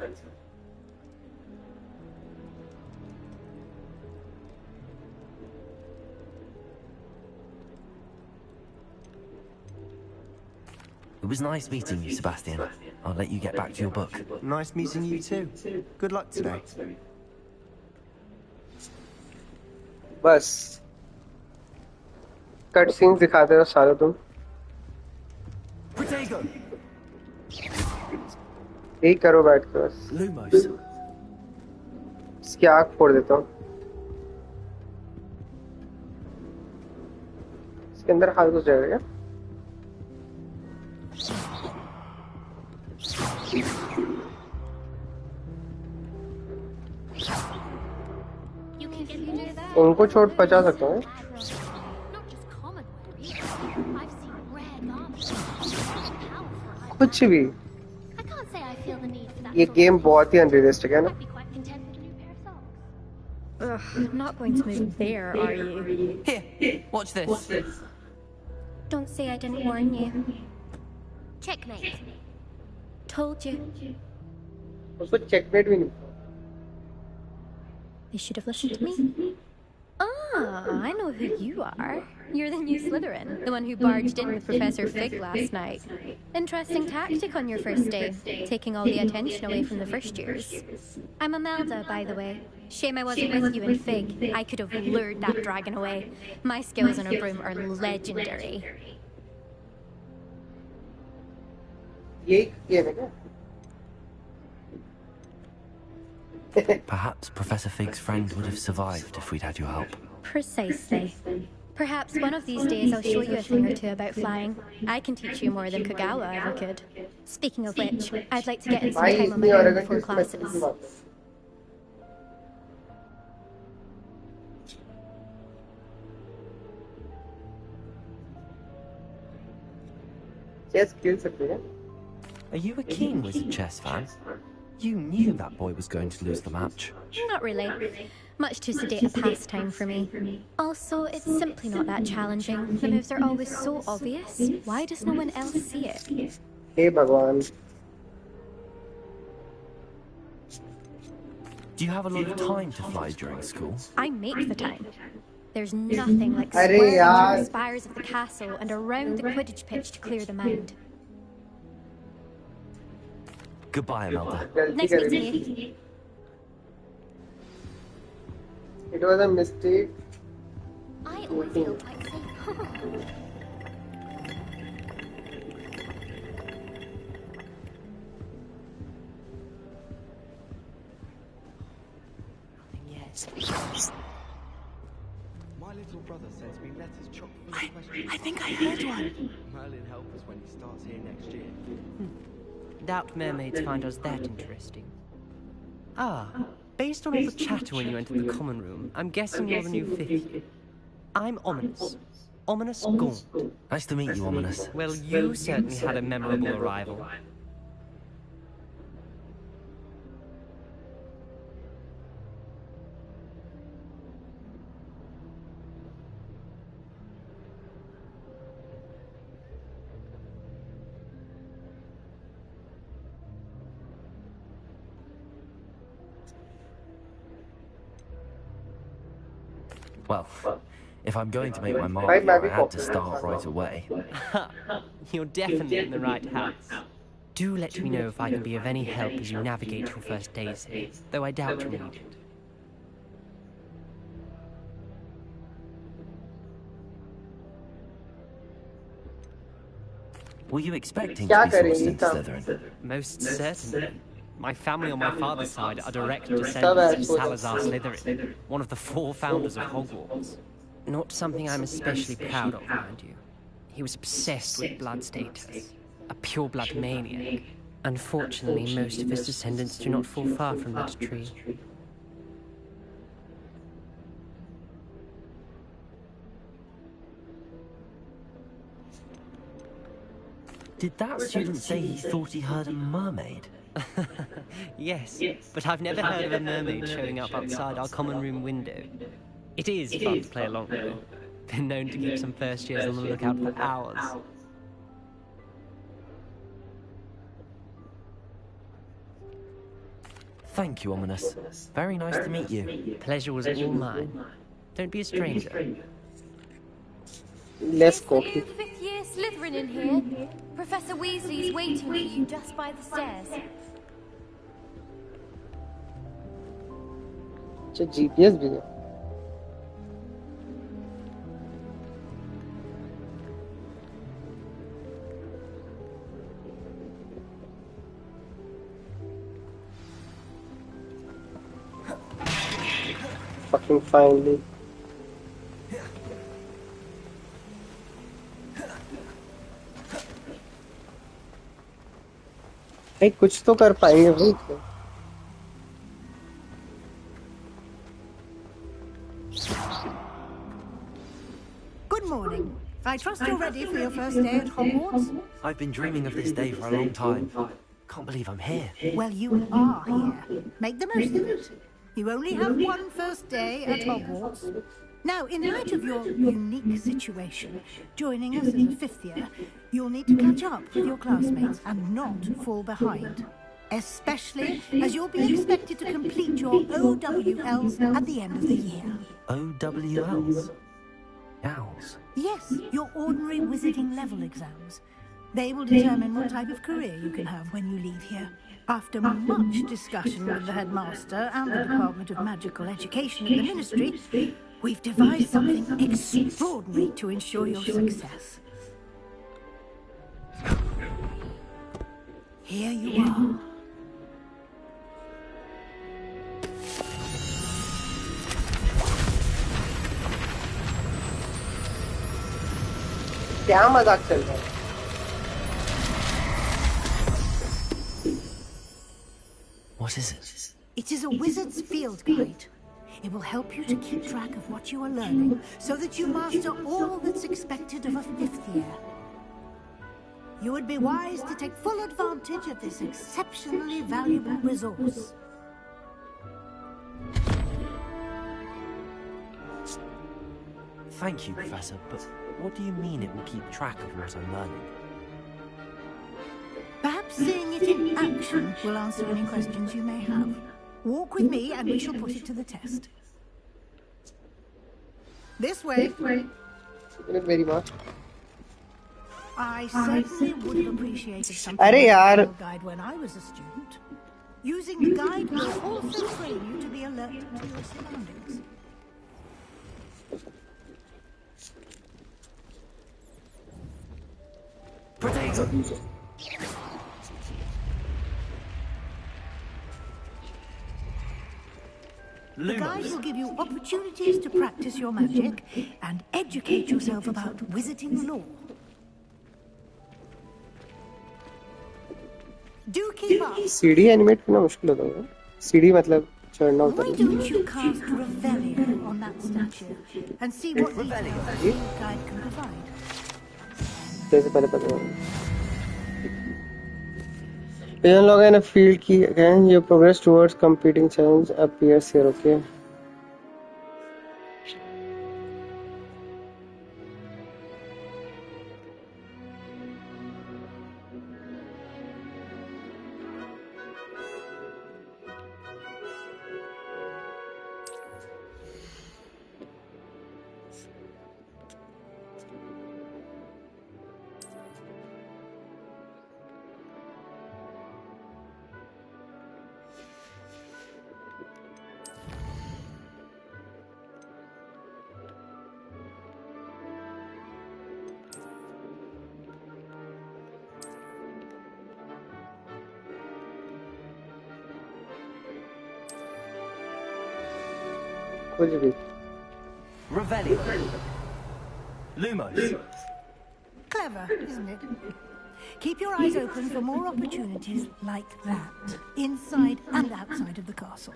It was nice meeting you, Sebastian. I'll let you get back to your book. Nice meeting you too. Good luck today. बस cut scenes दिखाते हो सारे तुम। Protego. यही करो बैठ के बस। Lumos. इसकी आँख फोड़ देता हूँ। इसके अंदर हाथ घुस जाएगा क्या? You can get through that. उनको चोट पचा सकता हूँ। Not just common worries. I've seen rare garments. Powerful. कुछ भी। I can't say I feel the need for that. ये sort गेम of बहुत ही अनरियलिस्टिक है ना? I'd be quite content with a new pair of socks. Ugh, not going to move there, are you? Here, watch this. Don't say I didn't warn you. Checkmate. Told you. उसको checkmate भी नहीं। You should have listened to me. Ah, I know who you are. You're the new Slytherin, the one who barged in with Professor Fig last night. Interesting tactic on your first day, taking all the attention away from the first years. I'm Imelda, by the way. Shame I wasn't with you in Fig. I could have lured that dragon away. My skills on a broom are legendary. ये game है क्या? Perhaps Professor Fig's friend would have survived if we'd had your help. Precisely. Perhaps one of these days I'll show you a thing or two about flying. I can teach you more than Kagawa ever could. Speaking of which, I'd like to get in some भाई time on इतनी my own arrogant before किस बात की classes. बात है? Chess खेल सकते हैं? Are you a keen Wizard chess fan? You knew that boy was going to lose the match. Not really. Much too sedate a pastime for me. Also, it's simply not that challenging. The moves are always so obvious. Why does no one else see it? हे भगवान। Do you have a lot of time to fly during school? I make the time. There's nothing like अरे squirming यार। through the spires of the castle and around the Quidditch pitch to clear the mound. Goodbye, Imelda. गलती Nice कर meeting the. you. It was a mistake. I always feel quite safe. My little brother sends me letters chock full of questions. I think I heard one. Merlin help us when he starts here next year. Doubt mermaids find us that interesting. Ah, based on all the chatter when you entered the common room, I'm guessing you're the new fifth. I'm Ominous. Ominous Gaunt. Nice to meet you, Ominous. Well, you certainly had a memorable arrival. Well, if I'm going to make my mark here, I had to start right away. You're definitely in the right house. Do let me know if I can be of any help as you navigate your first days here, though I doubt you'll need it. Were you expecting to be forced into Slytherin? Most certainly. My family on my father's side are direct descendants of Salazar Slytherin, one of the 4 founders of Hogwarts. Not something I'm especially proud of, mind you. He was obsessed with blood status, a pure-blood maniac. Unfortunately, most of his descendants do not fall far from that tree. Did that student say he thought he heard a mermaid? Yes, but I've never heard of a mermaid showing up outside our common room window. It is fun to play along though. Been known to keep some first years on the lookout for hours. Thank you, Ominous. Very nice to meet you. Pleasure was all mine. Don't be a stranger. Let's go. Is the 5th year Slytherin in here? Professor Weasley's waiting for you just by the stairs. अच्छा GPS भी है. Fucking finally. भाई कुछ तो कर पाएंगे भाई. Good morning. I trust you're ready for your first day at Hogwarts? I've been dreaming of this day for a long time. Can't believe I'm here. Well, you are here. Make the most of it. You only have one first day at Hogwarts. Now, in light of your unique situation, joining us in 5th year, you'll need to catch up with your classmates and not fall behind. Especially as you'll be expected to complete your OWLs at the end of the year. OWLs? Owls? Yes, your ordinary wizarding level exams. They will determine what type of career you can have when you leave here. After much discussion with the headmaster and the Department of Magical Education at the Ministry, we've devised something extraordinary to ensure your success. Here you are. क्या मजाक चल रहा है? What is it? It is a wizard's field guide. It will help you to keep track of what you are learning so that you master all that's expected of a 5th year. You would be wise to take full advantage of this exceptionally valuable resource. Thank you, Professor, but what do you mean it will keep track of what I'm learning? Perhaps seeing it in action will answer any questions you may have. Walk with me and we shall put it to the test. This way. Very much. I certainly would have appreciated something यार. like a guide when I was a student. Using the guide will also train you to be alert to your surroundings. Potato! The guide will give you opportunities to practice your magic and educate yourself about wizarding lore. Do keep up. सीढ़ी animate करना मुश्किल होता है। सीढ़ी मतलब चढ़ना Why उतरना। don't you cast Revelio on that statue and see what details the field guide can provide? जैसे पहले पता है। When log in a field key again, your progress towards completing challenge appears here. Okay. Revelio. Lumos. Clever, isn't it? Keep your eyes open for more opportunities like that, inside and outside of the castle.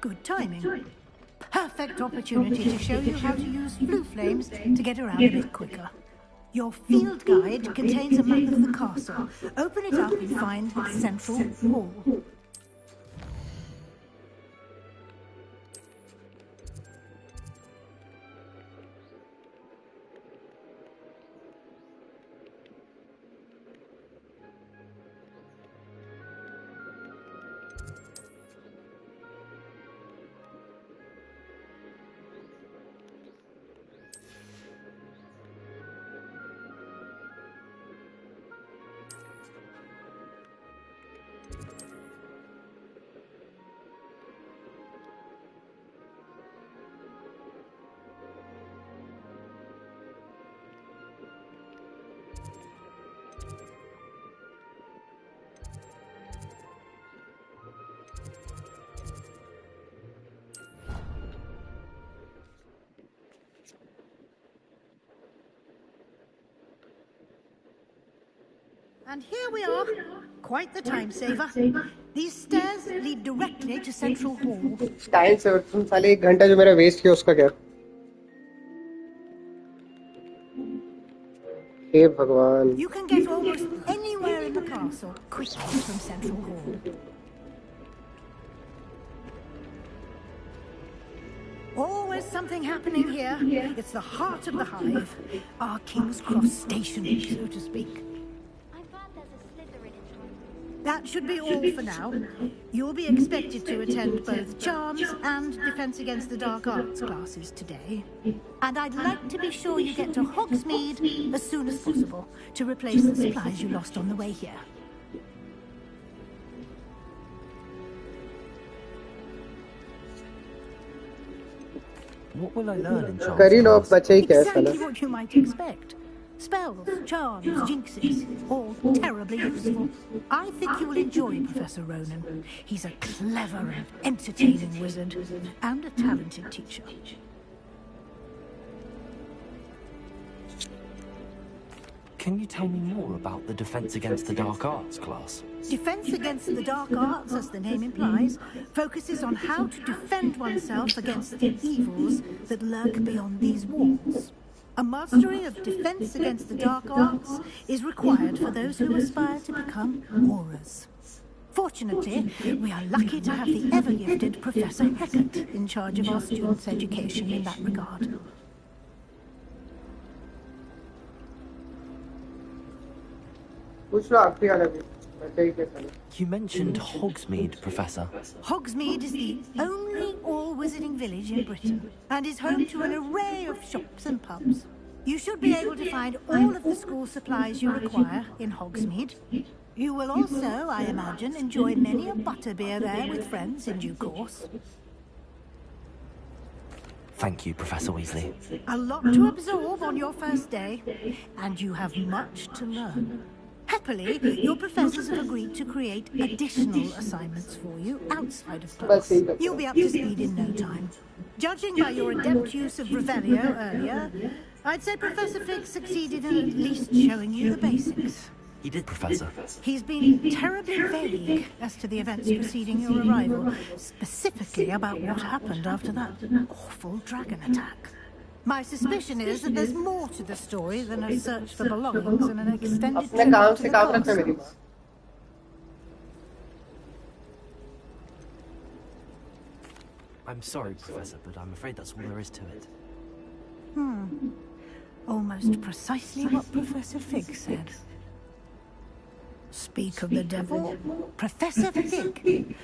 Good timing. Perfect opportunity to show you how to use blue flames to get around a bit quicker. Your field guide contains a map of the castle. Open it up and find Central Hall. And here we are. Quite the time saver. These stairs lead directly to Central Hall. Time saver तुम साले एक घंटा जो मेरा waste किया उसका क्या? हे भगवान. You can get almost anywhere in the castle quickly from Central Hall. Always something happening here. It's the heart of the hive. Our King's Cross station, so to speak. That should be all for now. You'll be expected to attend both Charms and Defense Against the Dark Arts classes today. And I'd like to be sure you get to Hogsmeade as soon as possible to replace the supplies you lost on the way here. What will I learn in Charms? Exactly what you might expect. Spells, charms, jinxes, all terribly useful. I think you will enjoy Professor Ronan. He's a clever and entertaining wizard, and a talented teacher. Can you tell me more about the Defense Against the Dark Arts class? Defense Against the Dark Arts, as the name implies, focuses on how to defend oneself against the evils that lurk beyond these walls. A mastery of Defense Against the Dark Arts is required for those who aspire to become aurors. Fortunately, we are lucky to have the ever-gifted Professor Heckert in charge of our students' education in that regard. You mentioned Hogsmeade, Professor. Hogsmeade is the only all-wizarding village in Britain and is home to an array of shops and pubs. You should be able to find all of the school supplies you require in Hogsmeade. You will also, I imagine, enjoy many a butterbeer there with friends in due course. Thank you, Professor Weasley. A lot to absorb on your first day, and you have much to learn. Happily, your professors have agreed to create additional assignments for you outside of class. You'll be up to speed in no time. Judging by your adept use of Revelio earlier, I'd say Professor Fig succeeded in at least showing you the basics. He did, Professor. He's been terribly vague as to the events preceding your arrival, specifically about what happened after that awful dragon attack. My suspicion is that there's more to the story than a search for belongings and an extended trip to the castle. I'm sorry, Professor, but I'm afraid that's all there is to it. Almost precisely what Professor Fig said. Speak of the devil, Professor Fig.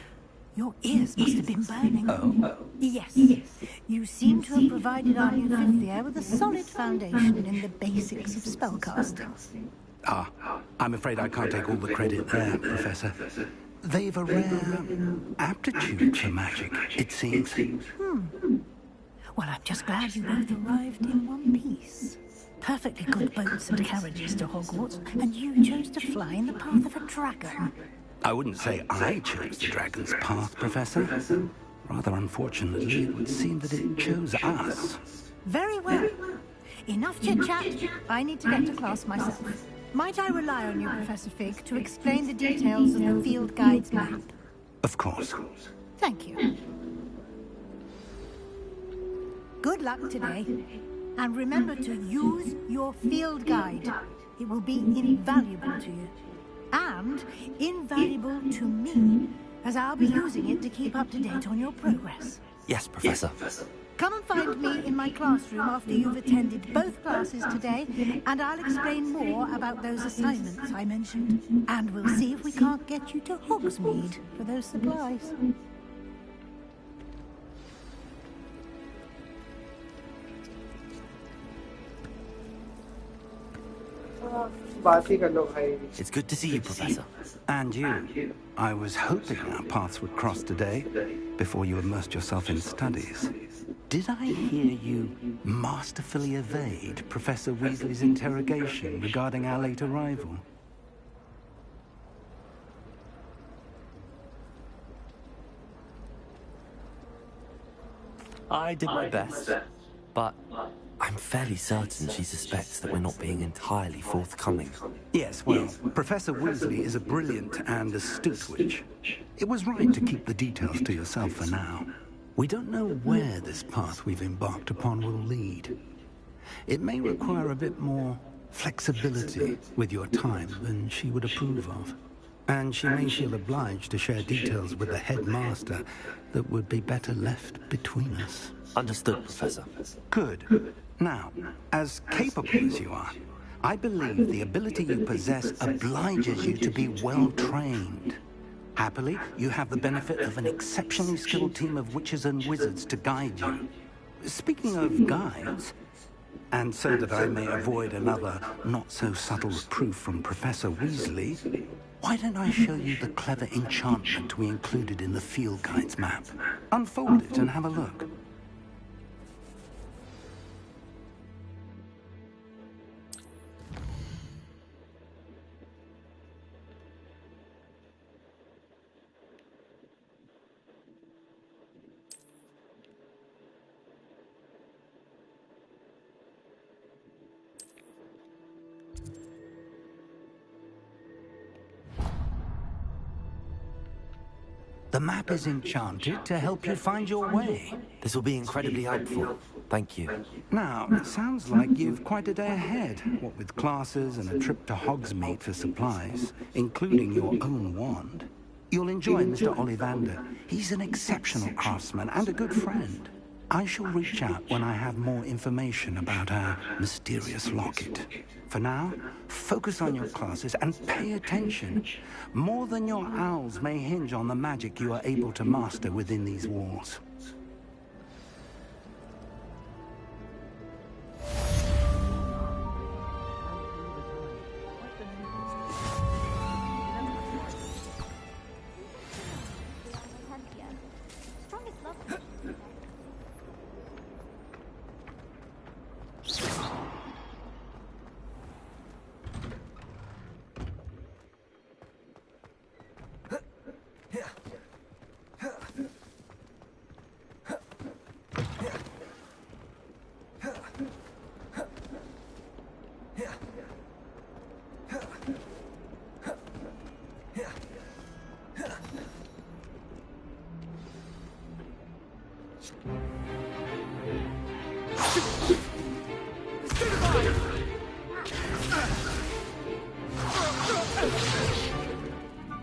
Your ears must have been burning. Oh. Yes. You seem to have provided our new fifth year with a solid foundation in the basics of spellcasting. Ah, I'm afraid I can't take all the credit there, Professor. They've a rare aptitude for magic, it seems. Well, I'm just glad you both arrived in one piece. Perfectly good boats and carriages to Hogwarts, and you chose to fly in the path of a dragon. I wouldn't say I chose the dragon's path, Professor. Rather unfortunately, it would seem that it chose us. Very well. Enough chit-chat. I need to get to class myself. Might I rely on you, Professor Fig, to explain the details of the field guide's map? Of course. Thank you. Good luck today. And remember to use your field guide. It will be invaluable to you. And invaluable to me, as I'll be using it to keep up to date on your progress. Yes, Professor. Come and find me in my classroom after you've attended both classes today, and I'll explain more about those assignments I mentioned. And we'll see if we can't get you to Hogsmeade for those supplies. It's good to see you, Professor. And you. I was hoping our paths would cross today, before you immersed yourself in studies. Did I hear you masterfully evade Professor Weasley's interrogation regarding our late arrival? I did my best, but I'm fairly certain she suspects that we're not being entirely forthcoming. Yes, well, Professor Weasley is a brilliant and astute witch. It was right to keep the details to yourself for now. We don't know where this path we've embarked upon will lead. It may require a bit more flexibility with your time than she would approve of. And she may feel obliged to share details with the headmaster that would be better left between us. Understood, Professor. Good. Now, as capable as you are, I believe the ability you possess obliges you to be well-trained. Happily, you have the benefit of an exceptionally skilled team of witches and wizards to guide you. Speaking of guides, and so that I may avoid another not-so-subtle reproof from Professor Weasley, why don't I show you the clever enchantment we included in the field guide's map? Unfold it and have a look. The map is enchanted to help you find your way. This will be incredibly helpful. Thank you. Now, it sounds like you've quite a day ahead, what with classes and a trip to Hogsmeade for supplies, including your own wand. You'll enjoy Mr. Ollivander. He's an exceptional craftsman and a good friend. I shall reach out when I have more information about our mysterious locket. For now, focus on your classes and pay attention. More than your owls may hinge on the magic you are able to master within these walls.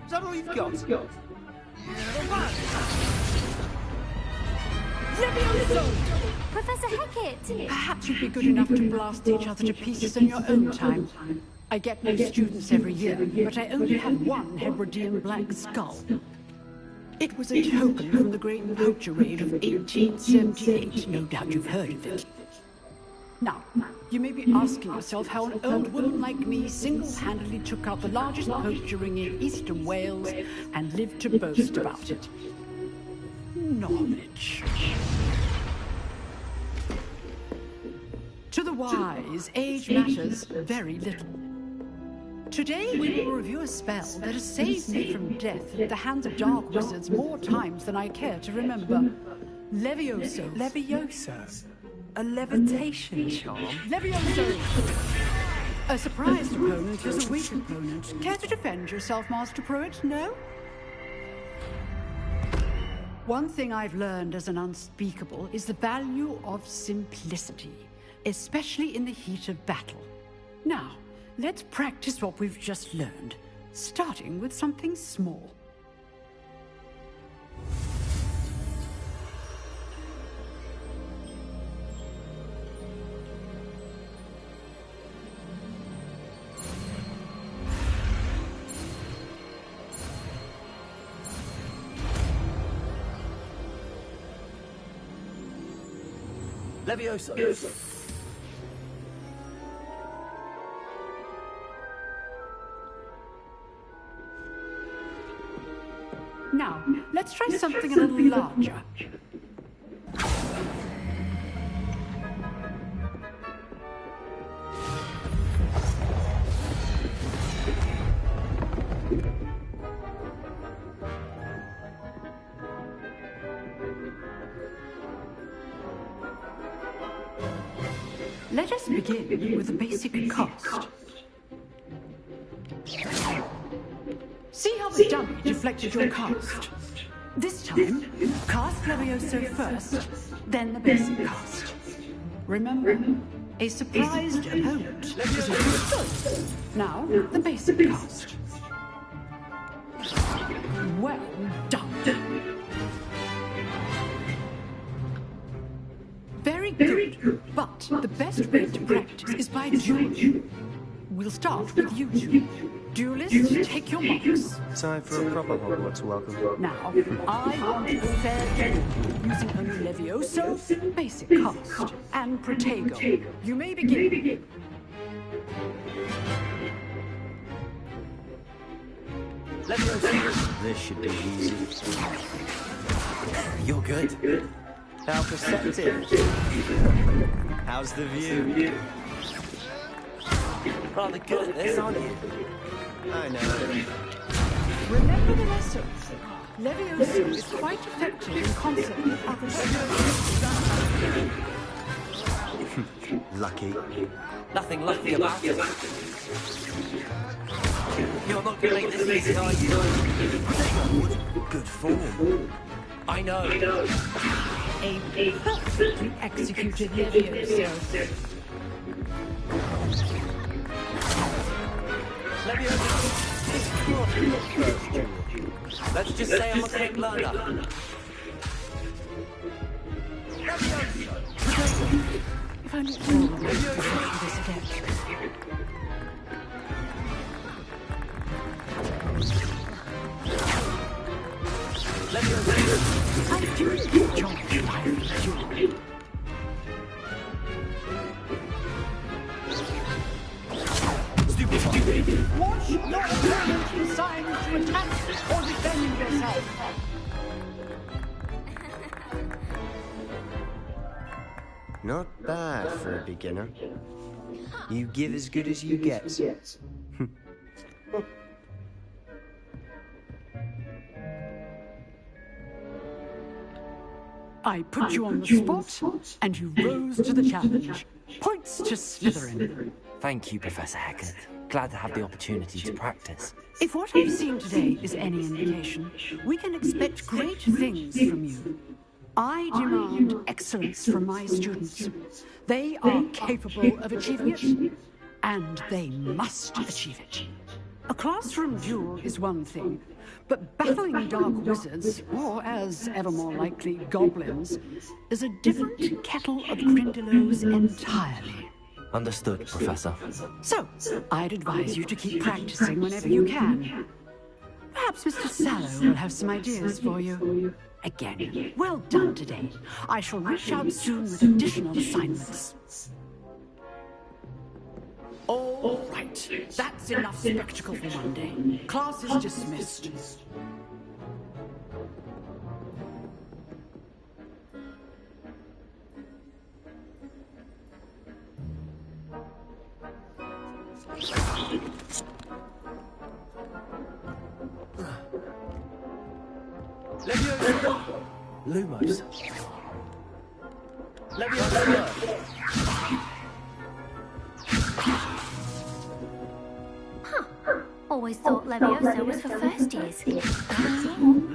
Is that all you've got? Professor Hackett! Perhaps you'd be good enough to blast each other to pieces in your own time. I get new students every year, but I only have one Hebridean black skull. It was a token from the great poacher raid of 1878. No doubt you've heard of it. Now, you may be asking yourself how an old woman like me single-handedly took out the largest poacher ring in eastern Wales and lived to boast about it. Knowledge. To the wise, age matters very little. Today we will review a spell that has saved me from death at the hands of dark wizards more times than I care to remember. Levioso. Levioso? A levitation charm? Levioso! A surprised opponent is a weak opponent. Care to defend yourself, Master Pruitt? No? One thing I've learned as an unspeakable is the value of simplicity, especially in the heat of battle. Now, let's practice what we've just learned, starting with something small. Levioso. Now, let's try something a little larger. Let us begin with the basic cast. See how the dummy deflected your cast. This time, cast Levioso first, then the basic cast. Remember, a surprised opponent is a good. Now, the basic cast. Well done. Very good, but the best way to practice is by dueling. We'll start with you two. Duelists, take your marks. Time for a proper Hogwarts welcome. Now, I want a fair duel, using only Levioso, basic cast, and Protego. You may begin. Levioso. This should be easy. You're good. How perceptive. How's the view? Rather good at this, aren't you? I know. Remember the lesson. Levioso is quite effective in concert with other spells. Lucky. Nothing lucky about it. You're not going to make this easy, are you? Good form. I know. A perfectly executed Levioso. Let's just say I'm a quick learner. If only all of us could do this again. I do enjoy life. Stupid. Watch your opponent signs to attack or defend yourself. Not bad for a beginner. You give as good as you get. I put you on the spot, and you rose to the challenge. Points to Slytherin. Thank you, Professor Heckert. Glad to have the opportunity to practice. If what I've seen today is any indication, we can expect great things from you. I demand excellence from my students. They are capable of achieving it, and they must achieve it. A classroom duel is one thing, but battling dark wizards, or as ever more likely, goblins, is a different kettle of grindylows entirely. Understood, Professor. So, I'd advise you to keep practicing whenever you can. Perhaps Mr. Sallow will have some ideas for you. Again, well done today. I shall reach out soon with additional assignments. All right, that's enough spectacle for one day. Class is dismissed. Lumos. Huh. Always thought Leviosa was for first years.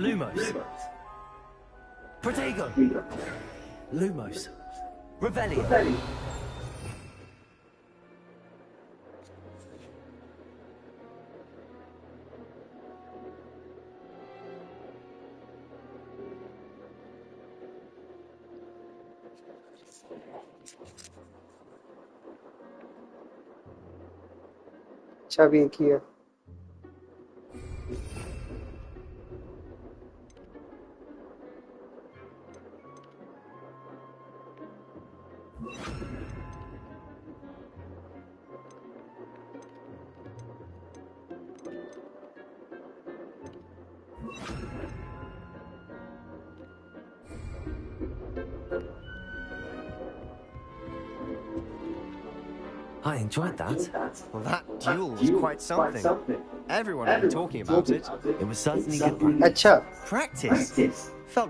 Lumos. Protego. Lumos. Revelio. अच्छा भी एक ही है I enjoyed that. Well, that duel was quite something. Everyone had been talking about it. It was certainly good practice. अच्छा Practice? Felt more